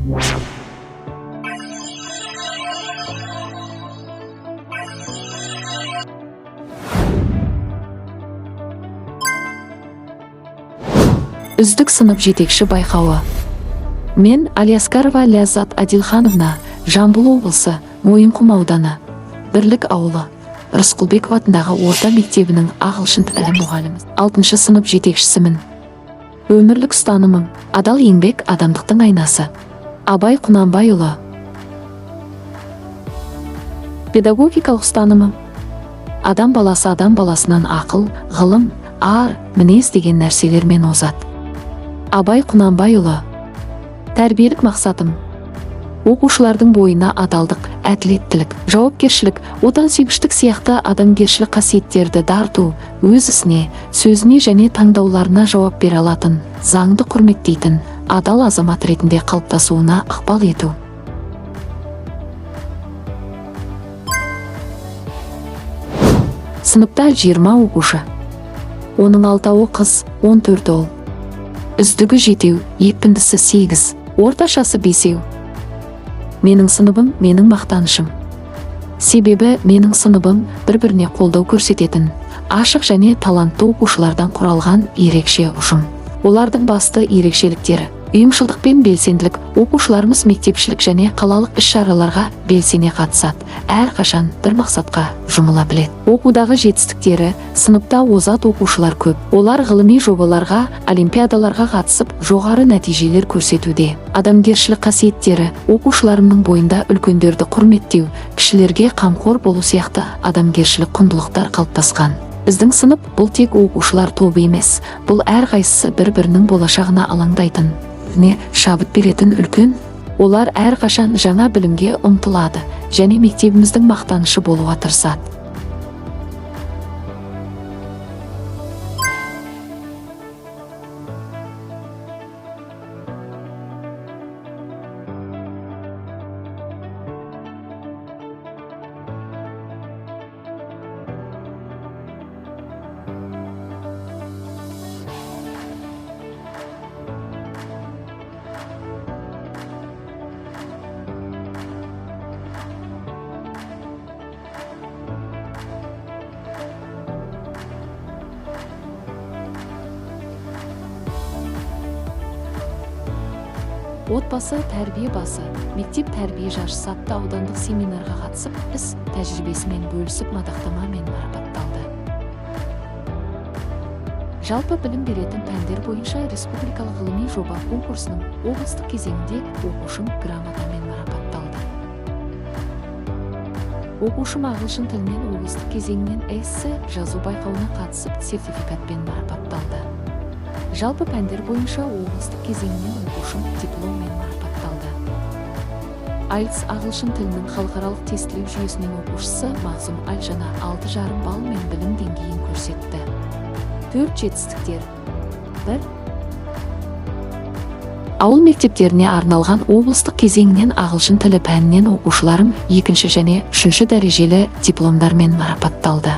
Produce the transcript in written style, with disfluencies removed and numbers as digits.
Үздік сынып жетекші байқауы. Мен Алиаскарова Ляззат Адилхановна, Жамбыл облысы, Мойынқұм ауданы, Бірлік ауылы, Рысқұлбеков атындағы орта мектебінің ағылшын тілі мұғалімі. 6 сынып жетекшісімін. Өмірлік ұстанымым: адал еңбек адамдықтың айнасы. Абай Құнанбайұлы. Педагогикалық ұстанымым: адам баласы адам баласынан ақыл, ғылым, ар, мінез деген нәрселермен озат. Абай Құнанбайұлы. Тәрбиелік мақсатым: оқушылардың бойына адалдық, әділеттілік, жауапкершілік, отансүйгіштік сияқты адамгершілік қасиеттерді дарыту, өз ісіне, сөзіне және таңдауларына жауап бере алатын, заңды құрметтейтін, адал азамат ретінде қалыптасуына ықпал ету. Сыныпта 20 оқушы. Оның 6-ы қыз, 14 ұл. Үздігі 7, екпіндісі 8, орташасы 5. Менің сыныбым менің мақтанышым. Себебі менің сыныбым бір-біріне қолдау көрсететін, ашық және талантты оқушылардан құралған ерекше ұжым. Олардың басты ерекшеліктері: ұйымшылдық пен белсенділік. Оқушыларымыз мектепшілік және қалалық іс-шараларға белсене қатысады, әрқашан бір мақсатқа жұмыла біледі. Оқудағы жетістіктері: сыныпта озат оқушылар көп. Олар ғылыми жобаларға, олимпиадаларға қатысып, жоғары нәтижелер көрсетуде. Адамгершілік қасиеттері: оқушыларымның бойында үлкендерді құрметтеу, кішілерге қамқор болу сияқты адамгершілік құндылықтар қалыптасқан. Біздің сынып бұл тек оқушылар тобы емес, бұл әрқайсысы бір-бірінің болашағына алаңдайтын, не шабыт беретін үлкен. Олар әрқашан жаңа білімге ұмтылады және мектебіміздің мақтанышы болуға тырысады. Отбасы тәрбие басы, мектеп тәрбие жарысы атты аудандық семинарға қатысып, іс тәжірибесімен бөлісіп, мадақтамамен марапатталды. Жалпы білім беретін пәндер бойынша республикалық ғылыми жоба конкурсының облыстық кезеңінде оқушым грамотамен марапатталды. Оқушым ағылшын тілінен облыстық кезеңінен эссе жазу байқауына қатысып, сертификатпен марапатталды. Жалпы пәндер бойынша облыстық кезеңінен оқушым дипломмен марапатталды. IELTS ағылшын тілінің халықаралық тестілеу жүйесінің оқушысы Мағзұм Альжана 6,5 баллмен білім деңгейін көрсетті. 4 жетістіктер. 1. Ауыл мектептеріне арналған облыстық кезеңінен ағылшын тілі пәнінен оқушыларым 2 және 3 дәрежелі дипломдармен марапатталды.